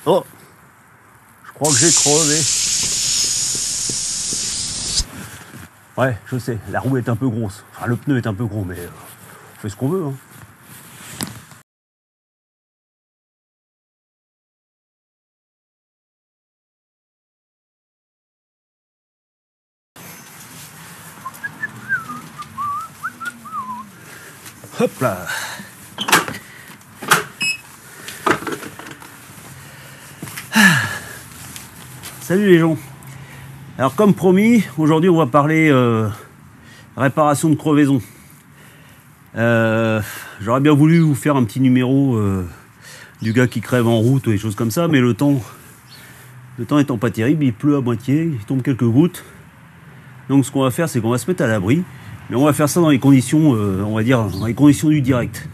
Oh, je crois que j'ai crevé. Ouais, je sais, la roue est un peu grosse. Enfin, le pneu est un peu gros, mais on fait ce qu'on veut. Hein. Hop là. Salut les gens. Alors comme promis, aujourd'hui on va parler réparation de crevaison. J'aurais bien voulu vous faire un petit numéro du gars qui crève en route ou des choses comme ça, mais le temps étant pas terrible, il pleut à moitié, il tombe quelques gouttes. Donc ce qu'on va faire, c'est qu'on va se mettre à l'abri, mais on va faire ça dans les conditions, on va dire, dans les conditions du direct.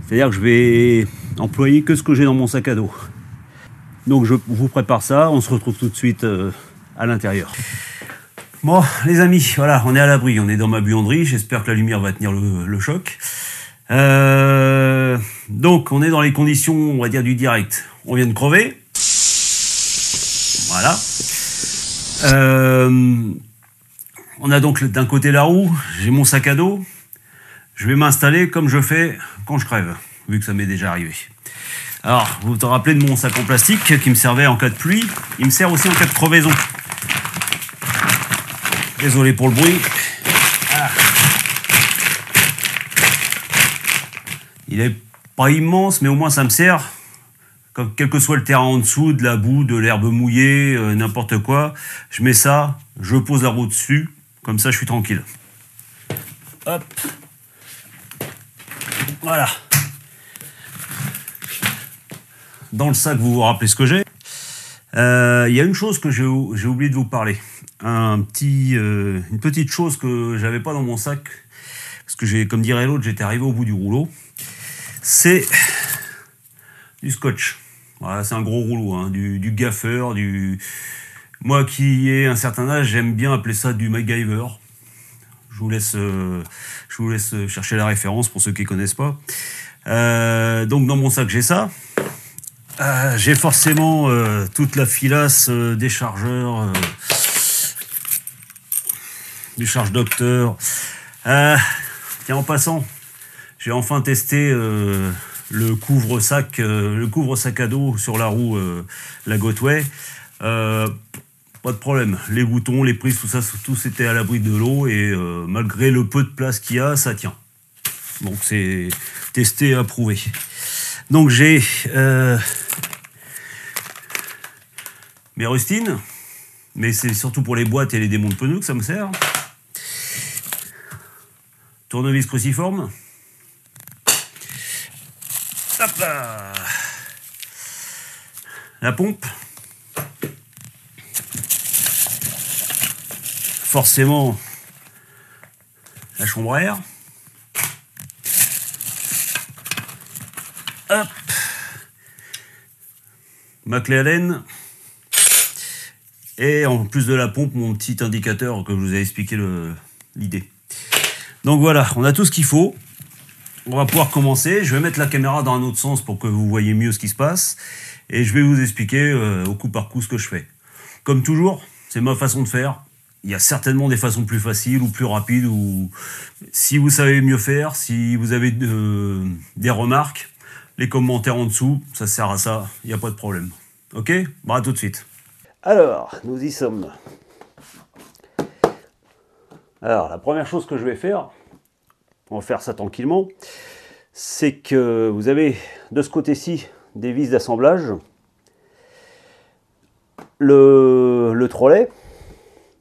C'est-à-dire que je vais employer que ce que j'ai dans mon sac à dos. Donc je vous prépare ça, on se retrouve tout de suite à l'intérieur. Bon les amis, voilà, on est à l'abri, on est dans ma buanderie, j'espère que la lumière va tenir le choc. Donc on est dans les conditions, on va dire, du direct. On vient de crever. Voilà. On a donc d'un côté la roue, j'ai mon sac à dos. Je vais m'installer comme je fais quand je crève, vu que ça m'est déjà arrivé. Alors, vous vous rappelez de mon sac en plastique qui me servait en cas de pluie. Il me sert aussi en cas de crevaison. Désolé pour le bruit. Ah. Il est pas immense, mais au moins ça me sert. Comme, quel que soit le terrain en dessous, de la boue, de l'herbe mouillée, n'importe quoi, je mets ça, je pose la roue dessus, comme ça je suis tranquille. Hop. Voilà. Dans le sac, vous vous rappelez ce que j'ai. Il y a une chose que j'ai oublié de vous parler. Une petite chose que j'avais pas dans mon sac, parce que comme dirait l'autre, j'étais arrivé au bout du rouleau. C'est du scotch. Voilà, c'est un gros rouleau, hein, du gaffeur, Moi qui ai un certain âge, j'aime bien appeler ça du MacGyver. Je vous laisse chercher la référence pour ceux qui connaissent pas. Donc dans mon sac, j'ai ça. J'ai forcément toute la filasse des chargeurs, du charge docteur. Tiens, en passant, j'ai enfin testé le couvre-sac à dos sur la roue, la Gotway. Pas de problème. Les boutons, les prises, tout ça, tout c'était à l'abri de l'eau et malgré le peu de place qu'il y a, ça tient. Donc c'est testé et approuvé. Donc j'ai mes rustines, mais c'est surtout pour les boîtes et les démonts de pneus que ça me sert. Tournevis cruciforme. Hop là. La pompe. Forcément, la chambre à air. Hop. Ma clé Allen. Et en plus de la pompe, mon petit indicateur que je vous ai expliqué l'idée. Donc voilà, on a tout ce qu'il faut. On va pouvoir commencer. Je vais mettre la caméra dans un autre sens pour que vous voyez mieux ce qui se passe. Et je vais vous expliquer au coup par coup ce que je fais. Comme toujours, c'est ma façon de faire. Il y a certainement des façons plus faciles ou plus rapides. Ou si vous savez mieux faire, si vous avez des remarques, les commentaires en dessous, ça sert à ça. Il n'y a pas de problème. Ok ? Bah à tout de suite. Alors, nous y sommes. Alors, la première chose que je vais faire, on va faire ça tranquillement, c'est que vous avez de ce côté-ci des vis d'assemblage, le trolley.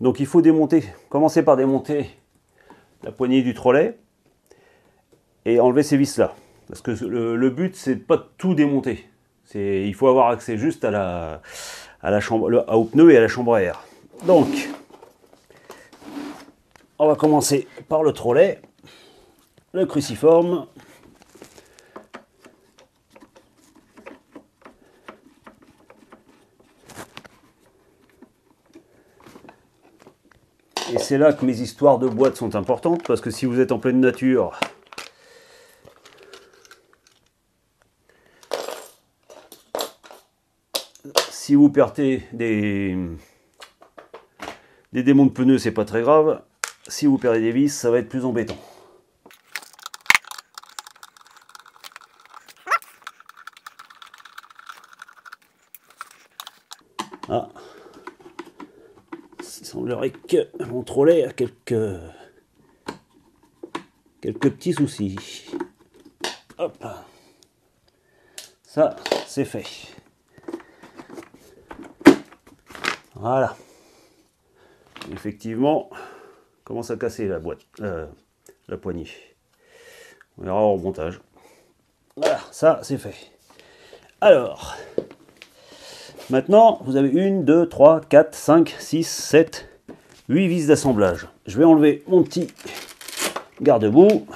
Donc il faut commencer par démonter la poignée du trolley et enlever ces vis-là. Parce que le but, c'est de pas tout démonter. Il faut avoir accès juste au pneu et à la chambre à air. Donc, on va commencer par le trolley, le cruciforme. Et c'est là que mes histoires de boîtes sont importantes, parce que si vous êtes en pleine nature, Si vous perdez des démons de pneus, c'est pas très grave. Si vous perdez des vis, ça va être plus embêtant. Ah, il semblerait que mon trolley a quelques petits soucis. Hop, ça c'est fait. Voilà. Effectivement, commence à casser la boîte, la poignée. On verra au remontage. Voilà, ça c'est fait. Alors, maintenant, vous avez 1, 2, 3, 4, 5, 6, 7, 8 vis d'assemblage. Je vais enlever mon petit garde-boue.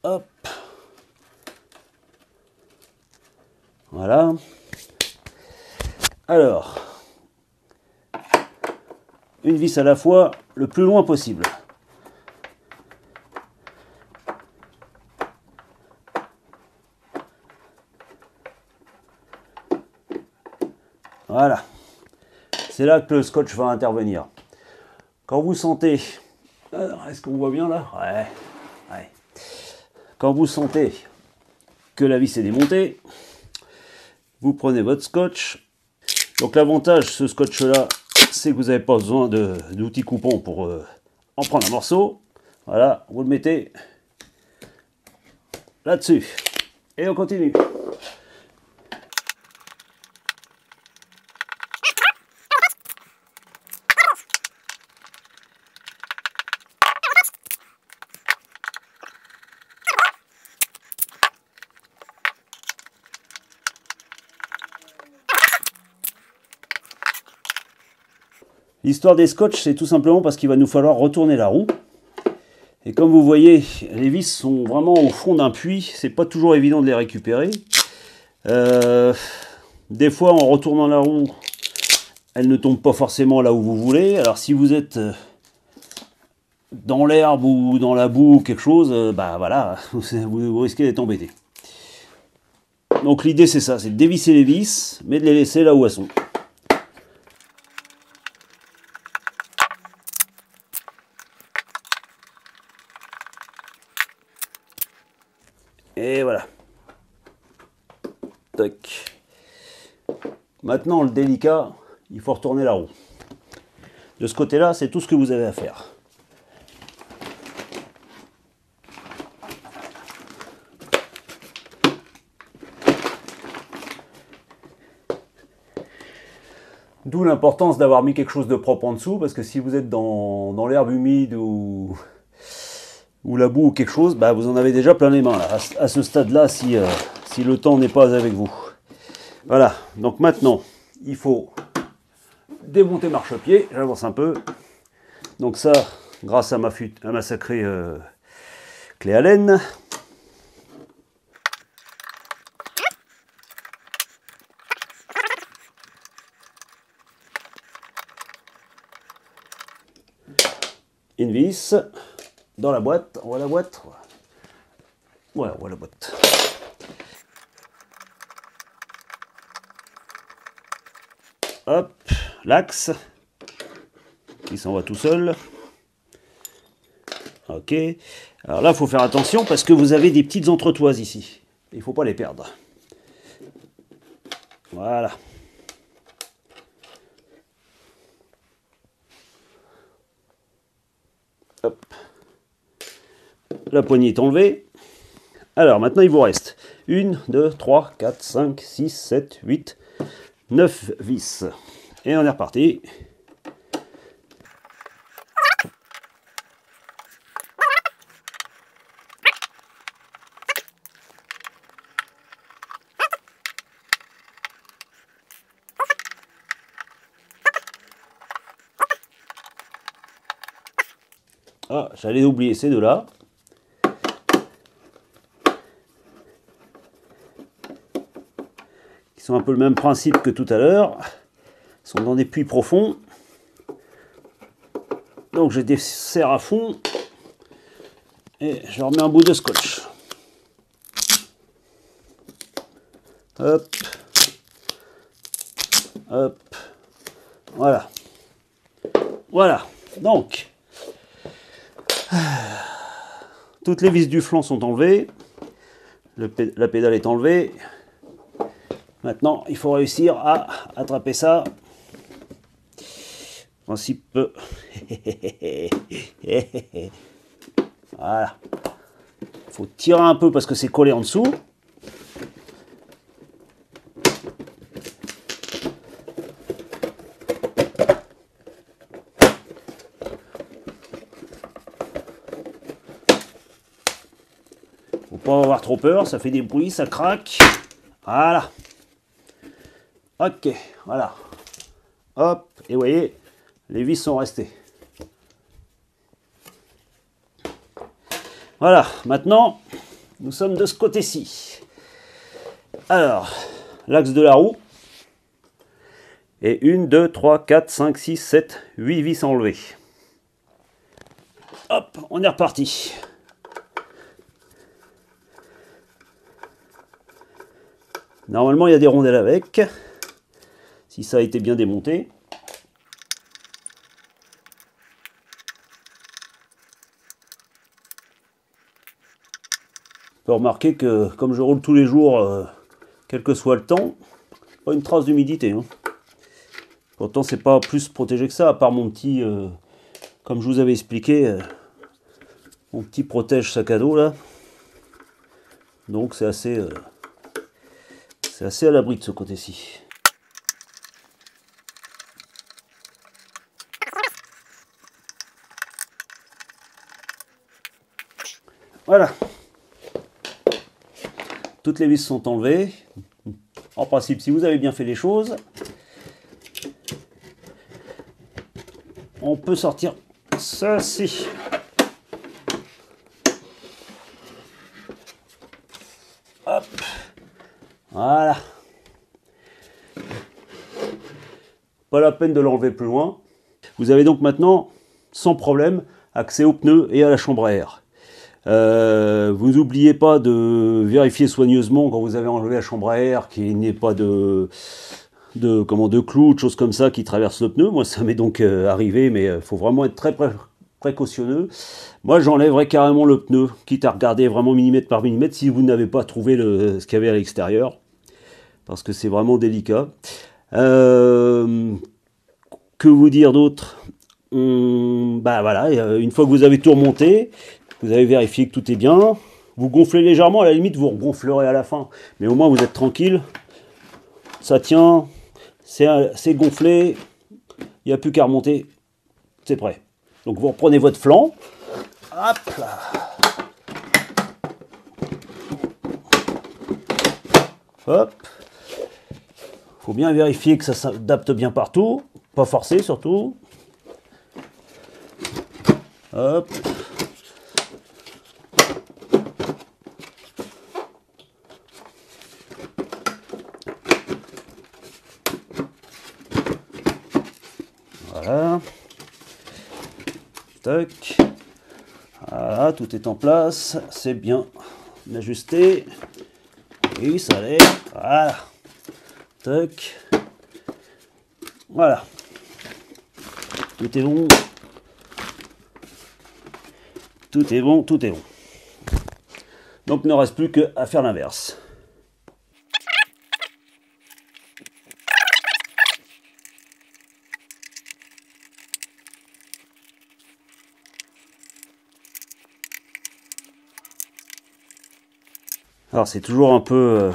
Hop. Voilà. Alors, une vis à la fois, le plus loin possible. Voilà. C'est là que le scotch va intervenir. Quand vous sentez... Est-ce qu'on voit bien là? Ouais. Quand vous sentez que la vis est démontée, vous prenez votre scotch. Donc l'avantage, ce scotch-là, c'est que vous n'avez pas besoin d'outils coupants pour en prendre un morceau. Voilà, vous le mettez là-dessus. Et on continue. L'histoire des scotch, c'est tout simplement parce qu'il va nous falloir retourner la roue. Et comme vous voyez, les vis sont vraiment au fond d'un puits. C'est pas toujours évident de les récupérer. Des fois, en retournant la roue, elle ne tombe pas forcément là où vous voulez. Alors si vous êtes dans l'herbe ou dans la boue ou quelque chose, bah voilà, vous risquez d'être embêté. Donc l'idée c'est ça, c'est de dévisser les vis, mais de les laisser là où elles sont. Et voilà. Tac. Maintenant, le délicat, il faut retourner la roue. De ce côté-là, c'est tout ce que vous avez à faire. D'où l'importance d'avoir mis quelque chose de propre en dessous, parce que si vous êtes dans l'herbe humide ou la boue ou quelque chose, bah vous en avez déjà plein les mains là, à ce stade-là, si le temps n'est pas avec vous. Voilà, donc maintenant, il faut démonter marchepied. J'avance un peu. Donc ça, grâce à ma sacrée clé Allen. Une vis dans la boîte. On voit la boîte. Ouais, on voit la boîte. Hop, l'axe qui s'en va tout seul. Ok. Alors là, il faut faire attention parce que vous avez des petites entretoises ici. Il ne faut pas les perdre. Voilà. Hop. La poignée est enlevée. Alors maintenant, il vous reste 1, 2, 3, 4, 5, 6, 7, 8, 9 vis. Et on est reparti. Ah, j'allais oublier ces deux-là. Qui sont un peu le même principe que tout à l'heure. Ils sont dans des puits profonds. Donc je desserre à fond. Et je remets un bout de scotch. Hop. Hop. Voilà. Voilà. Donc, toutes les vis du flanc sont enlevées. La pédale est enlevée. Maintenant, il faut réussir à attraper ça. Principe. Voilà. Il faut tirer un peu parce que c'est collé en dessous. Faut pas avoir trop peur, ça fait des bruits, ça craque. Voilà. Ok, voilà. Hop, et vous voyez, les vis sont restées. Voilà, maintenant, nous sommes de ce côté-ci. Alors, l'axe de la roue. Et 1, 2, 3, 4, 5, 6, 7, 8 vis enlevées. Hop, on est reparti. Normalement, il y a des rondelles avec. Si ça a été bien démonté. On peut remarquer que comme je roule tous les jours, quel que soit le temps, pas une trace d'humidité. Hein. Pourtant, c'est pas plus protégé que ça, à part mon petit, comme je vous avais expliqué, mon petit protège sac à dos là. Donc c'est assez à l'abri de ce côté-ci. Voilà. Toutes les vis sont enlevées. En principe, si vous avez bien fait les choses, on peut sortir ceci. Hop. Voilà. Pas la peine de l'enlever plus loin. Vous avez donc maintenant, sans problème, accès aux pneus et à la chambre à air. Vous n'oubliez pas de vérifier soigneusement quand vous avez enlevé la chambre à air qu'il n'y ait pas de clous, de choses comme ça qui traversent le pneu. Moi, ça m'est donc arrivé, mais il faut vraiment être très précautionneux. Moi, j'enlèverais carrément le pneu, quitte à regarder vraiment millimètre par millimètre si vous n'avez pas trouvé ce qu'il y avait à l'extérieur, parce que c'est vraiment délicat. Que vous dire d'autre? Bah voilà, une fois que vous avez tout remonté, vous avez vérifié que tout est bien, vous gonflez légèrement, à la limite vous regonflerez à la fin, mais au moins vous êtes tranquille, ça tient, c'est gonflé, il n'y a plus qu'à remonter, c'est prêt. Donc vous reprenez votre flanc, hop là. Hop, faut bien vérifier que ça s'adapte bien partout, pas forcer surtout. Hop. Voilà. Tac. Voilà, tout est en place. C'est bien ajusté. Oui, ça a l'air. Voilà. Tac. Voilà. Tout est bon. Tout est bon, tout est bon. Donc il ne reste plus qu'à faire l'inverse. Alors c'est toujours un peu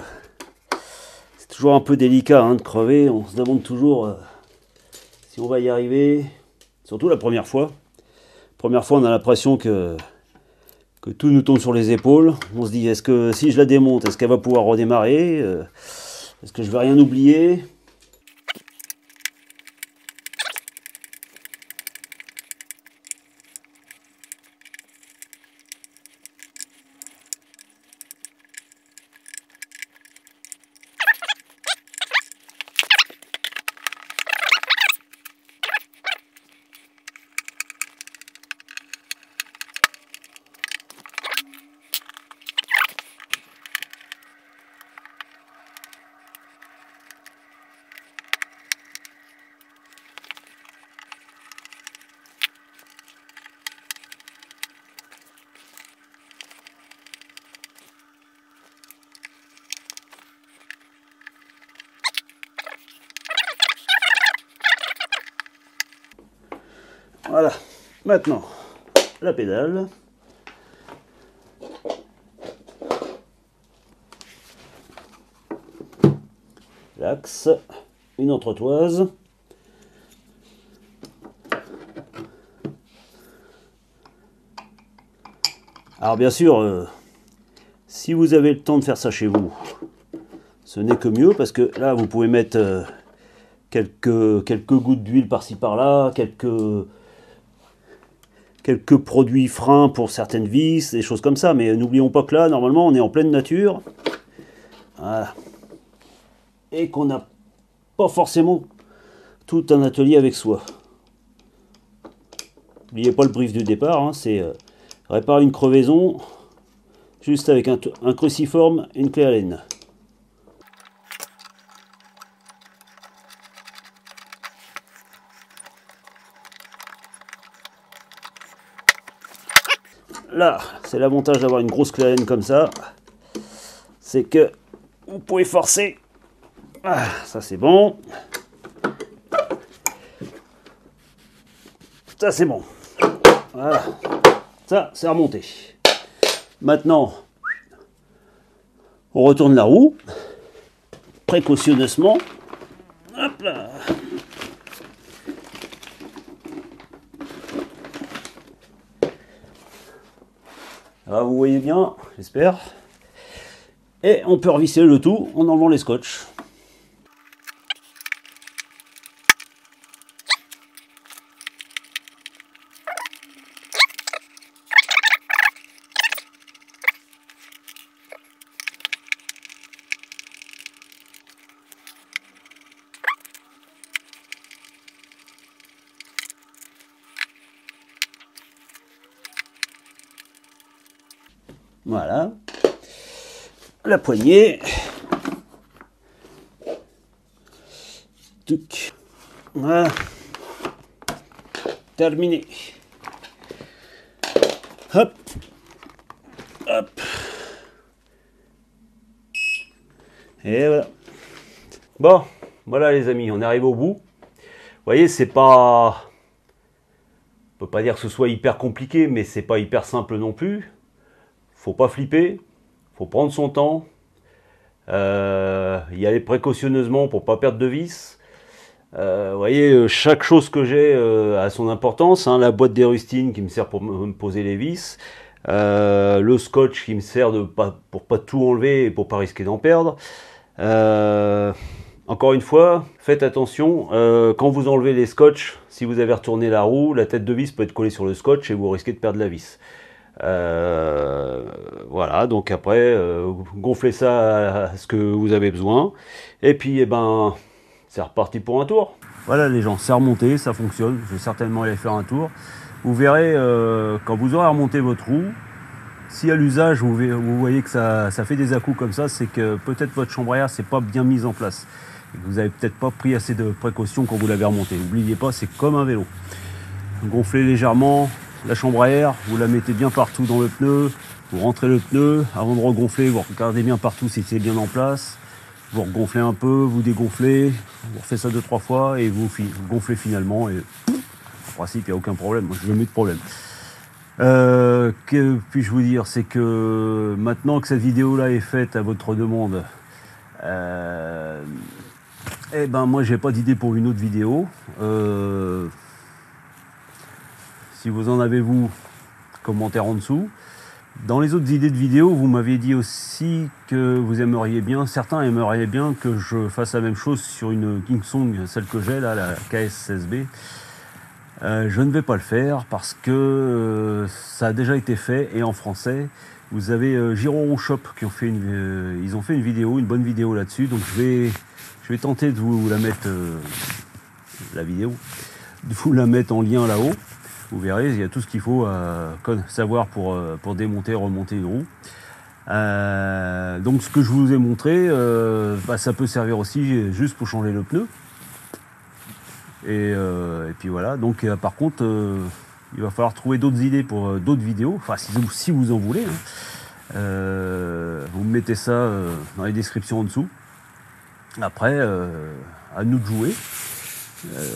délicat hein, de crever. On se demande toujours si on va y arriver. Surtout la première fois. Première fois, on a l'impression que tout nous tombe sur les épaules. On se dit, est-ce que si je la démonte, est-ce qu'elle va pouvoir redémarrer? Est-ce que je vais rien oublier? Voilà, maintenant la pédale. L'axe, une entretoise. Alors bien sûr, si vous avez le temps de faire ça chez vous, ce n'est que mieux, parce que là vous pouvez mettre quelques gouttes d'huile par-ci par-là, quelques produits freins pour certaines vis, des choses comme ça. Mais n'oublions pas que là, normalement, on est en pleine nature. Voilà. Et qu'on n'a pas forcément tout un atelier avec soi. N'oubliez pas le brief du départ, hein, c'est réparer une crevaison juste avec un cruciforme et une clé Allen. Là, c'est l'avantage d'avoir une grosse clé Allen comme ça, c'est que vous pouvez forcer. Ah, ça c'est bon. Ça c'est bon. Voilà. Ça, c'est remonté. Maintenant, on retourne la roue. Précautionneusement. Hop là. Là, vous voyez bien, j'espère. Et on peut revisser le tout en enlevant les scotch. Voilà. La poignée. Tuc. Voilà. Terminé. Hop. Hop. Et voilà. Bon, voilà les amis, on arrive au bout. Vous voyez, c'est pas... On peut pas dire que ce soit hyper compliqué, mais c'est pas hyper simple non plus. Faut pas flipper, faut prendre son temps, y aller précautionneusement pour pas perdre de vis. Vous voyez, chaque chose que j'ai a son importance, hein. La boîte des rustines qui me sert pour me poser les vis, le scotch qui me sert pour pas tout enlever et pour pas risquer d'en perdre. Encore une fois, faites attention, quand vous enlevez les scotch, si vous avez retourné la roue, la tête de vis peut être collée sur le scotch et vous risquez de perdre la vis. Voilà, donc après gonflez ça à ce que vous avez besoin et puis eh ben c'est reparti pour un tour. Voilà les gens, c'est remonté, ça fonctionne. Je vais certainement aller faire un tour. Vous verrez quand vous aurez remonté votre roue, si à l'usage vous voyez que ça fait des à-coups comme ça, c'est que peut-être votre chambre à air c'est pas bien mise en place et que vous avez peut-être pas pris assez de précautions quand vous l'avez remonté. N'oubliez pas, c'est comme un vélo. Gonflez légèrement la chambre à air, vous la mettez bien partout dans le pneu, vous rentrez le pneu, avant de regonfler, vous regardez bien partout si c'est bien en place, vous regonflez un peu, vous dégonflez, vous refaites ça 2-3 fois et vous gonflez finalement et en principe il n'y a aucun problème, moi je n'ai jamais eu de problème. Que puis-je vous dire, c'est que maintenant que cette vidéo là est faite à votre demande, eh ben moi j'ai pas d'idée pour une autre vidéo. Si vous en avez, vous, commentaire en dessous. Dans les autres idées de vidéos, vous m'aviez dit aussi que vous aimeriez bien, certains aimeraient bien que je fasse la même chose sur une Kingsong, celle que j'ai là, la KS16B. Je ne vais pas le faire parce que ça a déjà été fait et en français. Vous avez Giron Shop qui ont fait ils ont fait une vidéo, une bonne vidéo là-dessus. Donc je vais tenter de vous la mettre, la vidéo, de vous la mettre en lien là-haut. Vous verrez, il y a tout ce qu'il faut savoir pour démonter et remonter une roue. Donc ce que je vous ai montré, ça peut servir aussi juste pour changer le pneu. Et puis voilà, donc par contre, il va falloir trouver d'autres idées pour d'autres vidéos, enfin si vous en voulez. Hein. Vous mettez ça dans les descriptions en dessous. Après, à nous de jouer.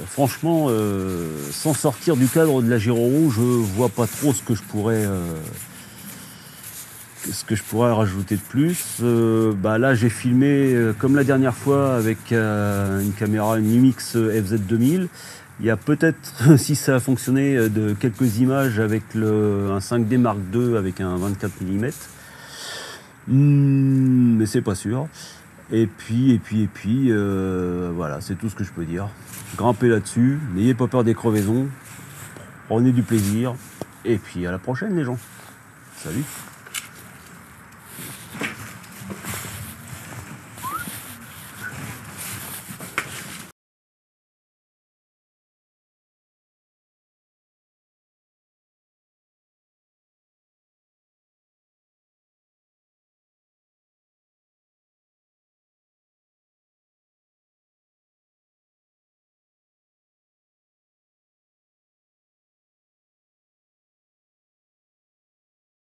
Franchement, sans sortir du cadre de la Giro, je vois pas trop ce que je pourrais rajouter de plus. Là, j'ai filmé comme la dernière fois avec une caméra, une Lumix FZ2000. Il y a peut-être, si ça a fonctionné, de quelques images avec un 5D Mark II avec un 24 mm. Mais c'est pas sûr. Et puis, voilà, c'est tout ce que je peux dire. Grimpez là-dessus, n'ayez pas peur des crevaisons, prenez du plaisir, et puis à la prochaine les gens. Salut!